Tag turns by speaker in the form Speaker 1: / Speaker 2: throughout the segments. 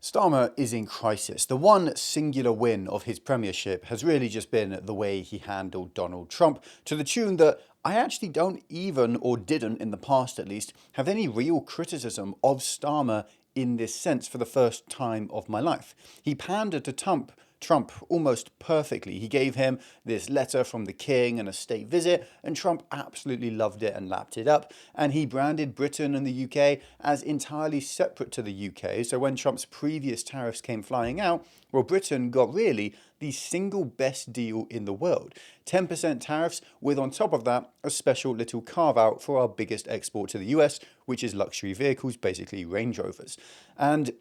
Speaker 1: Starmer is in crisis. The one singular win of his premiership has really just been the way he handled Donald Trump, to the tune that I actually don't even, or didn't in the past at least, have any real criticism of Starmer in this sense for the first time of my life. He pandered to Trump almost perfectly. He gave him this letter from the king and a state visit, and Trump absolutely loved it and lapped it up. And he branded Britain and the UK as entirely separate to the UK. So when Trump's previous tariffs came flying out, well, Britain got really the single best deal in the world. 10% tariffs with, on top of that, a special little carve out for our biggest export to the US, which is luxury vehicles, basically Range Rovers. And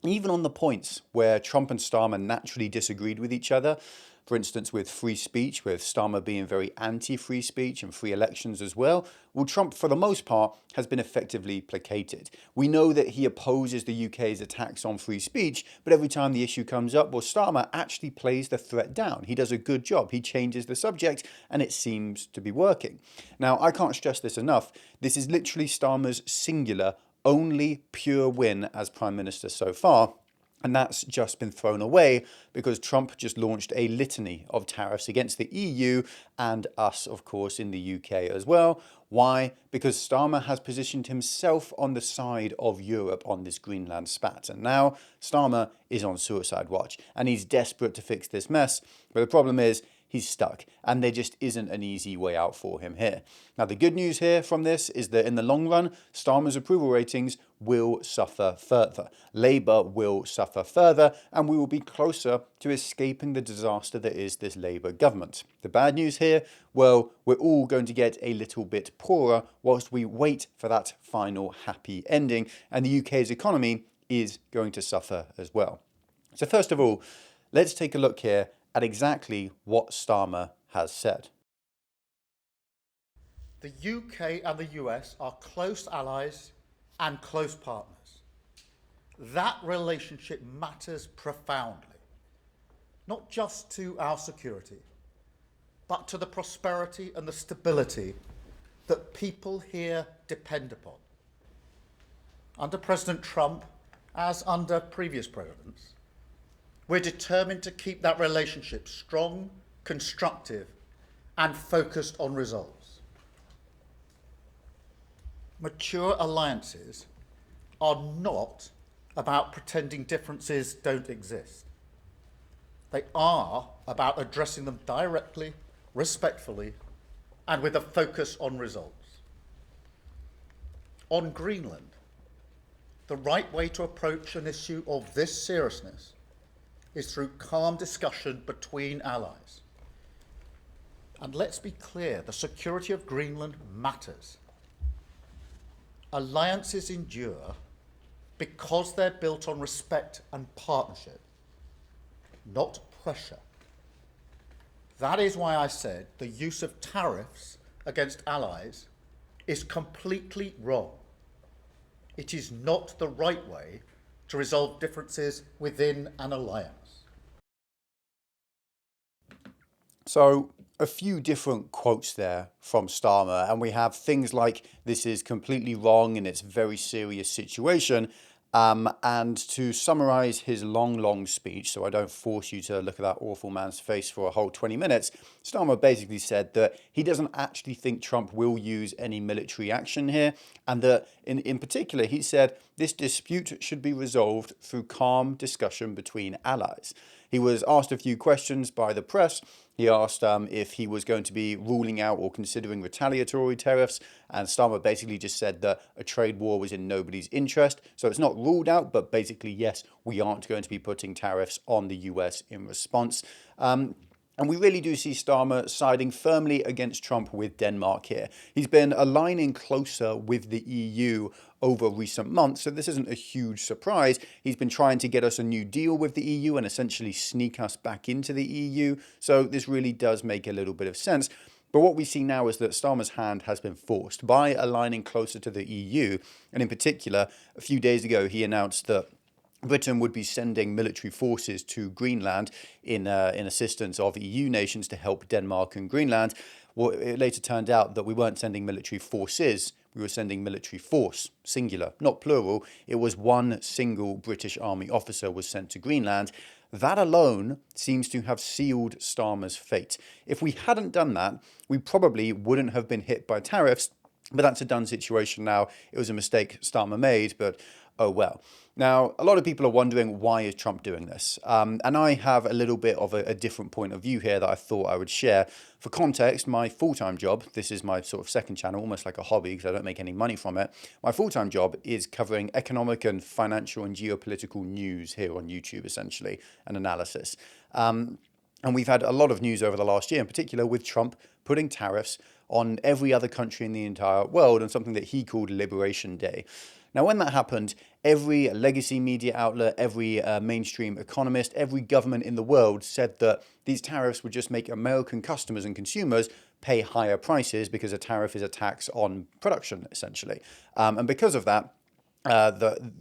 Speaker 1: even on the points where Trump and Starmer naturally disagreed with each other, for instance, with free speech, with Starmer being very anti-free speech and free elections as well, well, Trump, for the most part, has been effectively placated. We know that he opposes the UK's attacks on free speech, but every time the issue comes up, well, Starmer actually plays the threat down. He does a good job. He changes the subject, and it seems to be working. Now, I can't stress this enough. This is literally Starmer's singular only pure win as Prime Minister so far, and that's just been thrown away because Trump just launched a litany of tariffs against the EU and us, of course, in the UK as well. Why? Because Starmer has positioned himself on the side of Europe on this Greenland spat, and now Starmer is on suicide watch, and he's desperate to fix this mess, but the problem is he's stuck, and there just isn't an easy way out for him here. Now, the good news here from this is that in the long run, Starmer's approval ratings will suffer further. Labour will suffer further, and we will be closer to escaping the disaster that is this Labour government. The bad news here, well, we're all going to get a little bit poorer whilst we wait for that final happy ending, and the UK's economy is going to suffer as well. So first of all, let's take a look here at exactly what Starmer has said.
Speaker 2: The UK and the US are close allies and close partners. That relationship matters profoundly, not just to our security, but to the prosperity and the stability that people here depend upon. Under President Trump, as under previous presidents, we're determined to keep that relationship strong, constructive, and focused on results. Mature alliances are not about pretending differences don't exist. They are about addressing them directly, respectfully, and with a focus on results. On Greenland, the right way to approach an issue of this seriousness is through calm discussion between allies. And let's be clear, the security of Greenland matters. Alliances endure because they're built on respect and partnership, not pressure. That is why I said the use of tariffs against allies is completely wrong. It is not the right way to resolve differences within an alliance.
Speaker 1: So a few different quotes there from Starmer, and we have things like this is completely wrong and it's a very serious situation. And to summarize his long speech, so I don't force you to look at that awful man's face for a whole 20 minutes, Starmer basically said that he doesn't actually think Trump will use any military action here, and that in particular, he said this dispute should be resolved through calm discussion between allies. He was asked a few questions by the press. He asked if he was going to be ruling out or considering retaliatory tariffs, and Starmer basically just said that a trade war was in nobody's interest. So it's not ruled out, but basically, yes, we aren't going to be putting tariffs on the US in response. And we really do see Starmer siding firmly against Trump with Denmark here. He's been aligning closer with the EU over recent months, so this isn't a huge surprise. He's been trying to get us a new deal with the EU and essentially sneak us back into the EU, so this really does make a little bit of sense. But what we see now is that Starmer's hand has been forced by aligning closer to the EU, and in particular, a few days ago he announced that Britain would be sending military forces to Greenland in assistance of EU nations to help Denmark and Greenland. Well, it later turned out that we weren't sending military forces, we were sending military force, singular, not plural. It was one single British Army officer was sent to Greenland. That alone seems to have sealed Starmer's fate. If we hadn't done that, we probably wouldn't have been hit by tariffs, but that's a done situation now. It was a mistake Starmer made, but oh well. Now, a lot of people are wondering, why is Trump doing this? And I have a little bit of a different point of view here that I thought I would share. For context, my full-time job, this is my sort of second channel, almost like a hobby because I don't make any money from it. My full-time job is covering economic and financial and geopolitical news here on YouTube, essentially, and analysis. And we've had a lot of news over the last year, in particular with Trump putting tariffs on every other country in the entire world on something that he called Liberation Day. Now, when that happened, every legacy media outlet, every mainstream economist, every government in the world said that these tariffs would just make American customers and consumers pay higher prices because a tariff is a tax on production, essentially. And because of that,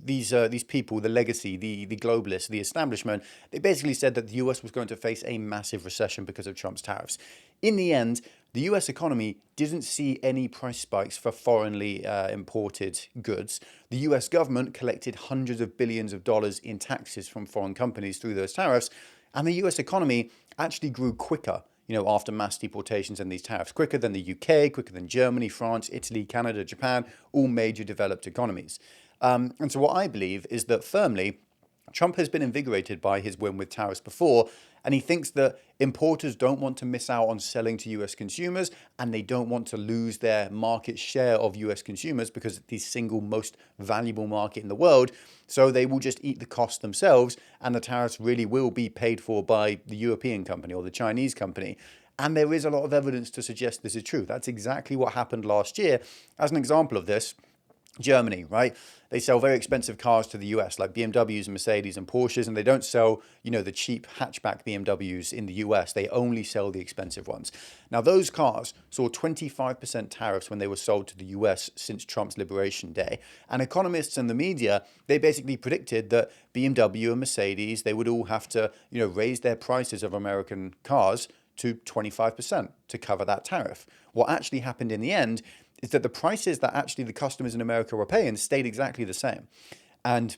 Speaker 1: these people, the legacy, the globalists, the establishment, they basically said that the US was going to face a massive recession because of Trump's tariffs. In the end, the US economy didn't see any price spikes for foreignly imported goods. The US government collected hundreds of billions of dollars in taxes from foreign companies through those tariffs, and the US economy actually grew quicker, after mass deportations and these tariffs, quicker than the UK, quicker than Germany, France, Italy, Canada, Japan, all major developed economies. And so what I believe is that firmly, Trump has been invigorated by his win with tariffs before, and he thinks that importers don't want to miss out on selling to US consumers, and they don't want to lose their market share of US consumers because it's the single most valuable market in the world. So they will just eat the cost themselves, and the tariffs really will be paid for by the European company or the Chinese company. And there is a lot of evidence to suggest this is true. That's exactly what happened last year. As an example of this, Germany, right? They sell very expensive cars to the US, like BMWs and Mercedes and Porsches, and they don't sell, the cheap hatchback BMWs in the US. They only sell the expensive ones. Now, those cars saw 25% tariffs when they were sold to the US since Trump's Liberation Day. And economists and the media, they basically predicted that BMW and Mercedes, they would all have to, raise their prices of American cars to 25% to cover that tariff. What actually happened in the end is that the prices that actually the customers in America were paying stayed exactly the same. And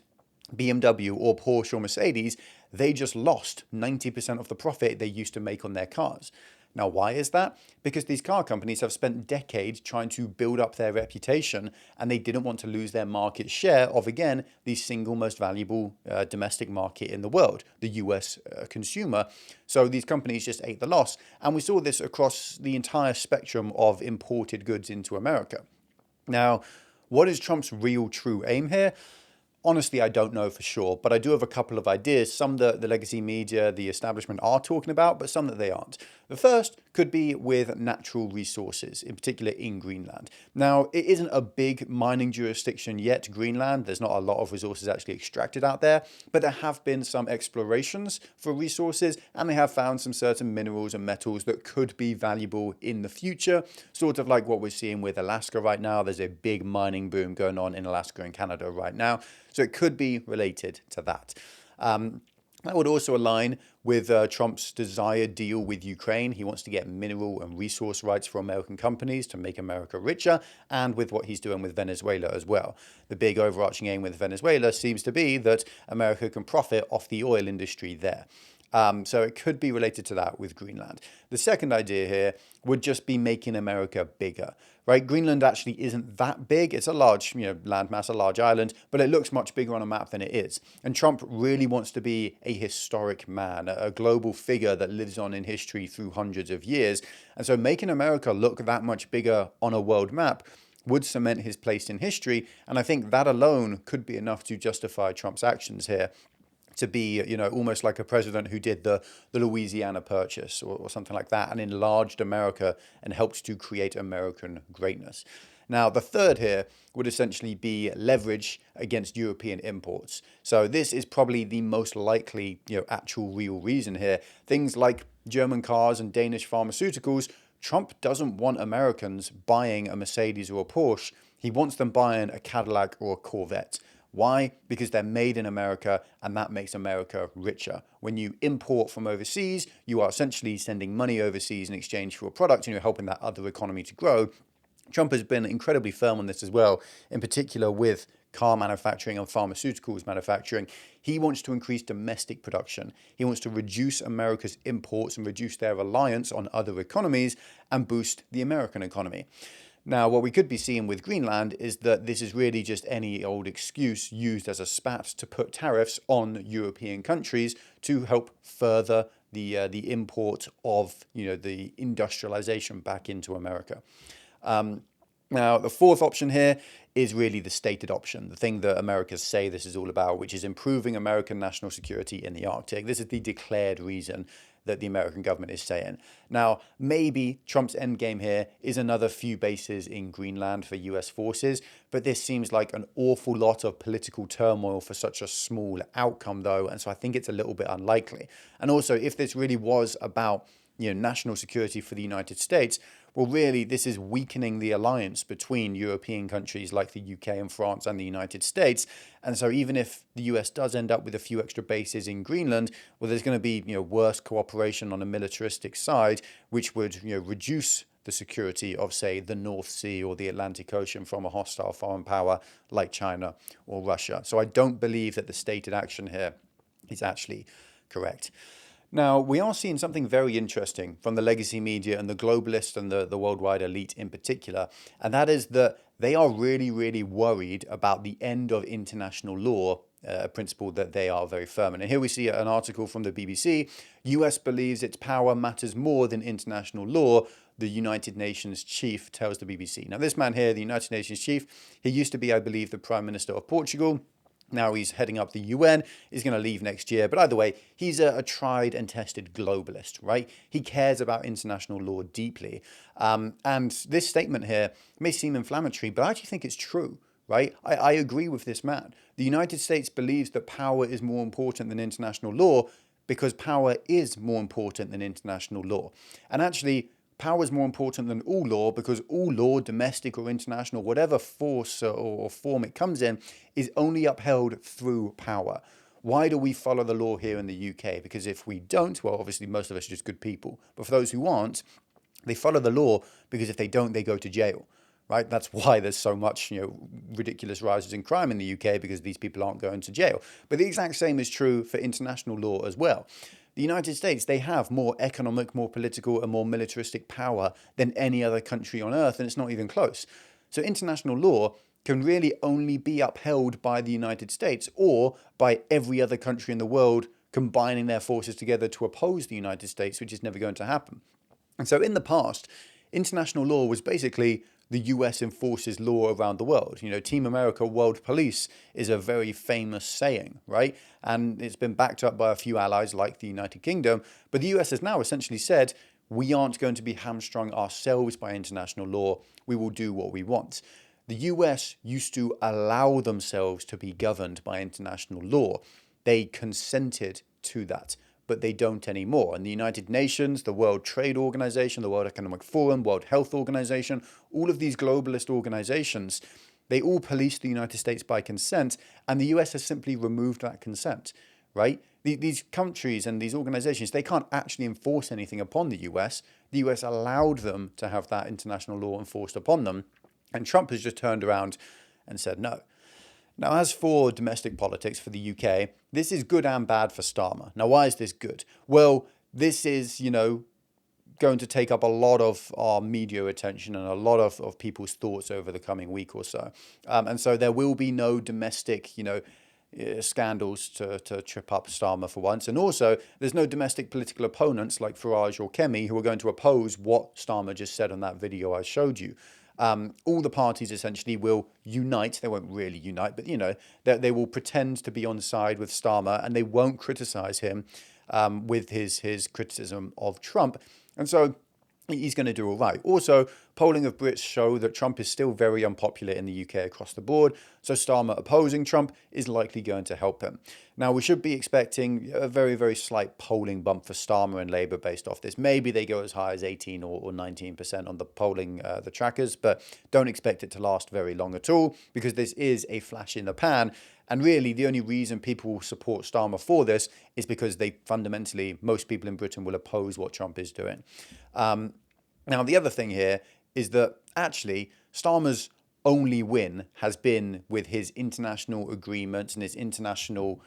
Speaker 1: BMW or Porsche or Mercedes, they just lost 90% of the profit they used to make on their cars. Now, why is that? Because these car companies have spent decades trying to build up their reputation, and they didn't want to lose their market share of, again, the single most valuable domestic market in the world, the US consumer. So these companies just ate the loss. And we saw this across the entire spectrum of imported goods into America. Now, what is Trump's real true aim here? Honestly, I don't know for sure, but I do have a couple of ideas, some that the legacy media, the establishment are talking about, but some that they aren't. The first could be with natural resources, in particular in Greenland. Now, it isn't a big mining jurisdiction yet, Greenland. There's not a lot of resources actually extracted out there, but there have been some explorations for resources, and they have found some certain minerals and metals that could be valuable in the future, sort of like what we're seeing with Alaska right now. There's a big mining boom going on in Alaska and Canada right now. So it could be related to that. That would also align with Trump's desired deal with Ukraine. He wants to get mineral and resource rights for American companies to make America richer, and with what he's doing with Venezuela as well. The big overarching aim with Venezuela seems to be that America can profit off the oil industry there. So it could be related to that with Greenland. The second idea here would just be making America bigger, right? Greenland actually isn't that big. It's a large, landmass, a large island, but it looks much bigger on a map than it is. And Trump really wants to be a historic man, a global figure that lives on in history through hundreds of years. And so making America look that much bigger on a world map would cement his place in history. And I think that alone could be enough to justify Trump's actions here, to be, almost like a president who did the Louisiana Purchase or something like that and enlarged America and helped to create American greatness. Now, the third here would essentially be leverage against European imports. So this is probably the most likely, actual real reason here. Things like German cars and Danish pharmaceuticals. Trump doesn't want Americans buying a Mercedes or a Porsche. He wants them buying a Cadillac or a Corvette. Why? Because they're made in America, and that makes America richer. When you import from overseas, you are essentially sending money overseas in exchange for a product, and you're helping that other economy to grow. Trump has been incredibly firm on this as well, in particular with car manufacturing and pharmaceuticals manufacturing. He wants to increase domestic production. He wants to reduce America's imports and reduce their reliance on other economies and boost the American economy. Now, what we could be seeing with Greenland is that this is really just any old excuse used as a spat to put tariffs on European countries to help further the import of the industrialization back into America. Now, the fourth option here is really the stated option, the thing that Americans say this is all about, which is improving American national security in the Arctic. This is the declared reason that the American government is saying. Now, maybe Trump's endgame here is another few bases in Greenland for US forces, but this seems like an awful lot of political turmoil for such a small outcome, though, and so I think it's a little bit unlikely. And also, if this really was about national security for the United States, well, really, this is weakening the alliance between European countries like the UK and France and the United States. And so even if the US does end up with a few extra bases in Greenland, well, there's going to be worse cooperation on a militaristic side, which would reduce the security of, say, the North Sea or the Atlantic Ocean from a hostile foreign power like China or Russia. So I don't believe that the stated action here is actually correct. Now, we are seeing something very interesting from the legacy media and the globalists and the worldwide elite in particular, and that is that they are really, really worried about the end of international law, a principle that they are very firm in. And here we see an article from the BBC. US believes its power matters more than international law, the United Nations chief tells the BBC. Now, this man here, the United Nations chief, he used to be, I believe, the Prime Minister of Portugal. Now he's heading up the UN. He's going to leave next year. But either way, he's a tried and tested globalist, right? He cares about international law deeply. And this statement here may seem inflammatory, but I actually think it's true, right? I agree with this man. The United States believes that power is more important than international law because power is more important than international law. And actually, power is more important than all law because all law, domestic or international, whatever force or form it comes in, is only upheld through power. Why do we follow the law here in the UK? Because if we don't, well, obviously most of us are just good people. But for those who aren't, they follow the law because if they don't, they go to jail. Right? That's why there's so much, ridiculous rises in crime in the UK because these people aren't going to jail. But the exact same is true for international law as well. The United States, they have more economic, more political, and more militaristic power than any other country on earth, and it's not even close. So international law can really only be upheld by the United States or by every other country in the world combining their forces together to oppose the United States, which is never going to happen. And so in the past, international law was basically the US enforces law around the world. Team America, World Police is a very famous saying, right? And it's been backed up by a few allies like the United Kingdom. But the US has now essentially said, we aren't going to be hamstrung ourselves by international law. We will do what we want. The US used to allow themselves to be governed by international law. They consented to that, but they don't anymore. And the United Nations, the World Trade Organization, the World Economic Forum, World Health Organization, all of these globalist organizations, they all police the United States by consent, and the US has simply removed that consent, right? These countries and these organizations, they can't actually enforce anything upon the US. The US allowed them to have that international law enforced upon them, and Trump has just turned around and said no. Now, as for domestic politics for the UK, this is good and bad for Starmer. Now, why is this good? Well, this is, going to take up a lot of our media attention and a lot of people's thoughts over the coming week or so. And so there will be no domestic, scandals to trip up Starmer for once. And also, there's no domestic political opponents like Farage or Kemi who are going to oppose what Starmer just said on that video I showed you. All the parties essentially will unite. They won't really unite, but they will pretend to be on side with Starmer, and they won't criticize him with his criticism of Trump. And so he's going to do all right. Also, polling of Brits show that Trump is still very unpopular in the UK across the board, so Starmer opposing Trump is likely going to help him. Now, we should be expecting a very, very slight polling bump for Starmer and Labour based off this. Maybe they go as high as 18 or 19% on the polling, the trackers, but don't expect it to last very long at all because this is a flash in the pan. And really, the only reason people will support Starmer for this is because most people in Britain will oppose what Trump is doing. Now, the other thing here is that actually Starmer's only win has been with his international agreements and his international,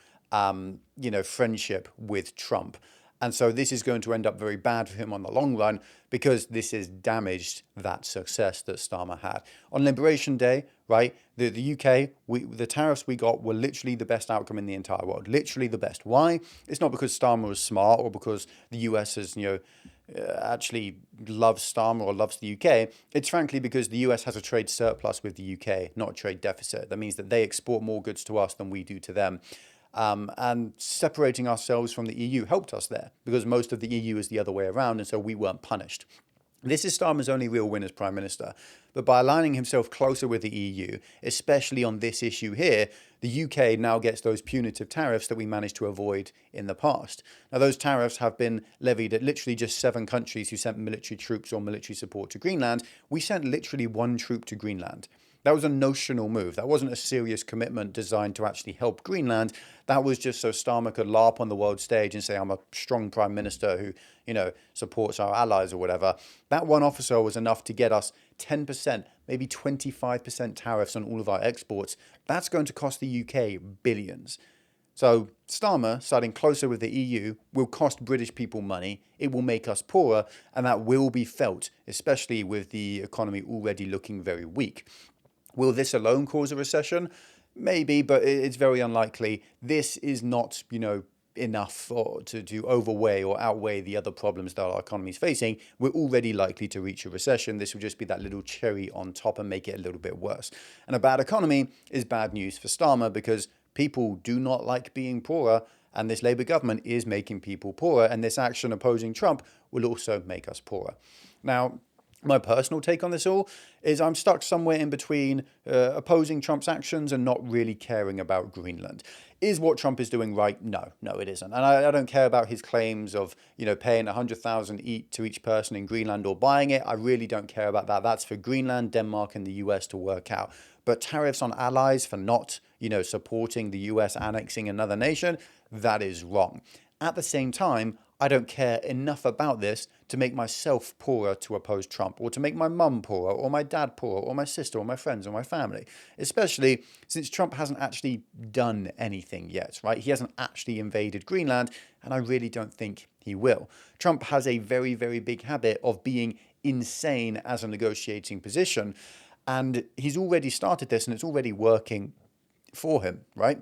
Speaker 1: friendship with Trump. And so this is going to end up very bad for him on the long run because this has damaged that success that Starmer had. On Liberation Day, right, the UK, the tariffs we got were literally the best outcome in the entire world. Literally the best. Why? It's not because Starmer was smart or because the US has, actually loves Starmer or loves the UK. It's frankly because the US has a trade surplus with the UK, not a trade deficit. That means that they export more goods to us than we do to them. And separating ourselves from the EU helped us there because most of the EU is the other way around, and so we weren't punished. This is Starmer's only real win as Prime Minister, but by aligning himself closer with the EU, especially on this issue here, the UK now gets those punitive tariffs that we managed to avoid in the past. Now, those tariffs have been levied at literally just 7 countries who sent military troops or military support to Greenland. We sent literally 1 troop to Greenland. That was a notional move. That wasn't a serious commitment designed to actually help Greenland. That was just so Starmer could LARP on the world stage and say, I'm a strong prime minister who, supports our allies or whatever. That one officer was enough to get us 10%, maybe 25% tariffs on all of our exports. That's going to cost the UK billions. So Starmer, siding closer with the EU, will cost British people money, it will make us poorer, and that will be felt, especially with the economy already looking very weak. Will this alone cause a recession? Maybe, but it's very unlikely. This is not, enough to overweigh or outweigh the other problems that our economy is facing. We're already likely to reach a recession. This will just be that little cherry on top and make it a little bit worse. And a bad economy is bad news for Starmer because people do not like being poorer, and this Labour government is making people poorer, and this action opposing Trump will also make us poorer. Now, my personal take on this all is I'm stuck somewhere in between opposing Trump's actions and not really caring about Greenland. Is what Trump is doing right? No, it isn't. And I don't care about his claims of, paying $100,000 to each person in Greenland or buying it. I really don't care about that. That's for Greenland, Denmark, and the US to work out. But tariffs on allies for not, supporting the US annexing another nation, that is wrong. At the same time, I don't care enough about this to make myself poorer to oppose Trump, or to make my mum poorer, or my dad poorer, or my sister, or my friends, or my family. Especially since Trump hasn't actually done anything yet, right? He hasn't actually invaded Greenland, and I really don't think he will. Trump has a very, very big habit of being insane as a negotiating position, and he's already started this, and it's already working for him, right?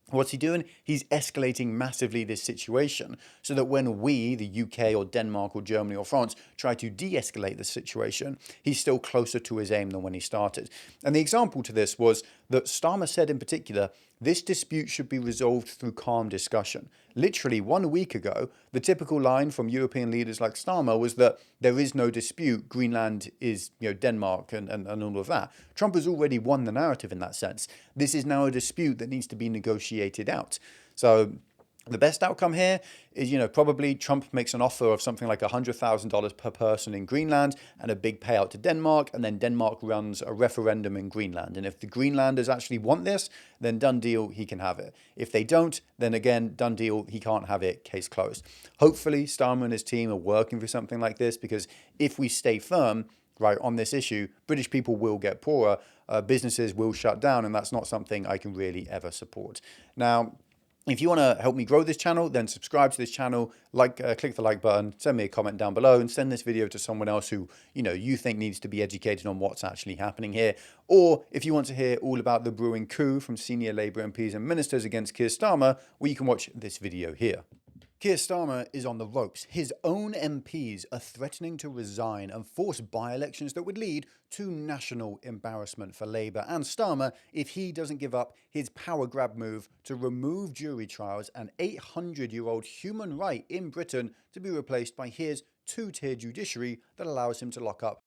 Speaker 1: What's he doing? He's escalating massively this situation so that when we, the UK or Denmark or Germany or France, try to de-escalate the situation, he's still closer to his aim than when he started. And the example to this was that Starmer said in particular, this dispute should be resolved through calm discussion. Literally 1 week ago, the typical line from European leaders like Starmer was that there is no dispute, Greenland is Denmark and all of that. Trump has already won the narrative in that sense. This is now a dispute that needs to be negotiated out. So the best outcome here is, probably Trump makes an offer of something like $100,000 per person in Greenland and a big payout to Denmark, and then Denmark runs a referendum in Greenland. And if the Greenlanders actually want this, then done deal, he can have it. If they don't, then again, done deal, he can't have it, case closed. Hopefully, Starmer and his team are working for something like this, because if we stay firm, right, on this issue, British people will get poorer, businesses will shut down, and that's not something I can really ever support. Now, if you want to help me grow this channel, then subscribe to this channel, click the like button, send me a comment down below, and send this video to someone else who you think needs to be educated on what's actually happening here. Or if you want to hear all about the brewing coup from senior Labour MPs and ministers against Keir Starmer, well, you can watch this video here. Keir Starmer is on the ropes. His own MPs are threatening to resign and force by-elections that would lead to national embarrassment for Labour and Starmer if he doesn't give up his power grab move to remove jury trials, an 800-year-old human right in Britain, to be replaced by his 2-tier judiciary that allows him to lock up